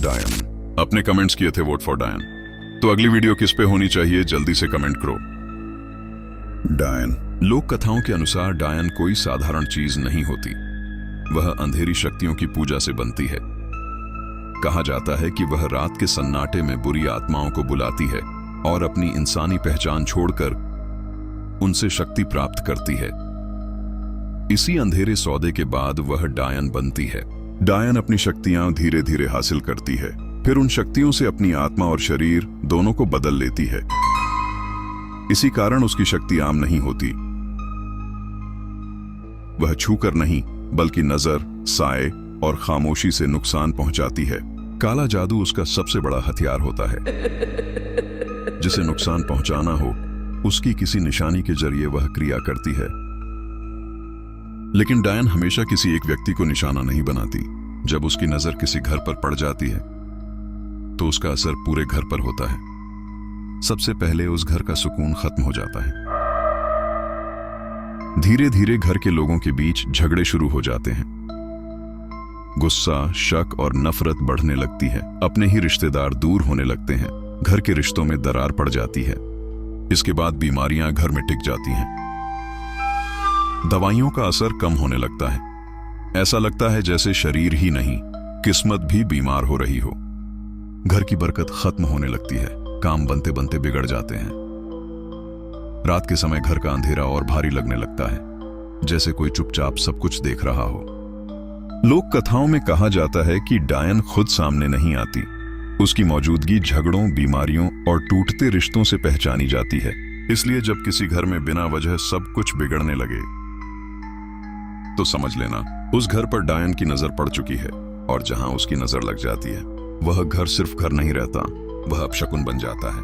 डायन। अपने कमेंट्स किए थे वोट फॉर डायन, तो अगली वीडियो किस पे होनी चाहिए जल्दी से कमेंट करो। डायन। लोक कथाओं के अनुसार डायन कोई साधारण चीज नहीं होती, वह अंधेरी शक्तियों की पूजा से बनती है। कहा जाता है कि वह रात के सन्नाटे में बुरी आत्माओं को बुलाती है और अपनी इंसानी पहचान छोड़कर उनसे शक्ति प्राप्त करती है। इसी अंधेरे सौदे के बाद वह डायन बनती है। डायन अपनी शक्तियां धीरे धीरे हासिल करती है, फिर उन शक्तियों से अपनी आत्मा और शरीर दोनों को बदल लेती है। इसी कारण उसकी शक्ति आम नहीं होती। वह छूकर नहीं बल्कि नजर, साए और खामोशी से नुकसान पहुंचाती है। काला जादू उसका सबसे बड़ा हथियार होता है। जिसे नुकसान पहुंचाना हो उसकी किसी निशानी के जरिए वह क्रिया करती है। लेकिन डायन हमेशा किसी एक व्यक्ति को निशाना नहीं बनाती। जब उसकी नजर किसी घर पर पड़ जाती है तो उसका असर पूरे घर पर होता है। सबसे पहले उस घर का सुकून खत्म हो जाता है। धीरे धीरे घर के लोगों के बीच झगड़े शुरू हो जाते हैं। गुस्सा, शक और नफरत बढ़ने लगती है। अपने ही रिश्तेदार दूर होने लगते हैं। घर के रिश्तों में दरार पड़ जाती है। इसके बाद बीमारियां घर में टिक जाती हैं। दवाइयों का असर कम होने लगता है। ऐसा लगता है जैसे शरीर ही नहीं, किस्मत भी बीमार हो रही हो। घर की बरकत खत्म होने लगती है। काम बनते बनते बिगड़ जाते हैं। रात के समय घर का अंधेरा और भारी लगने लगता है, जैसे कोई चुपचाप सब कुछ देख रहा हो। लोक कथाओं में कहा जाता है कि डायन खुद सामने नहीं आती। उसकी मौजूदगी झगड़ों, बीमारियों और टूटते रिश्तों से पहचानी जाती है। इसलिए जब किसी घर में बिना वजह सब कुछ बिगड़ने लगे तो समझ लेना उस घर पर डायन की नजर पड़ चुकी है। और जहां उसकी नजर लग जाती है वह घर सिर्फ घर नहीं रहता, वह अपशकुन बन जाता है।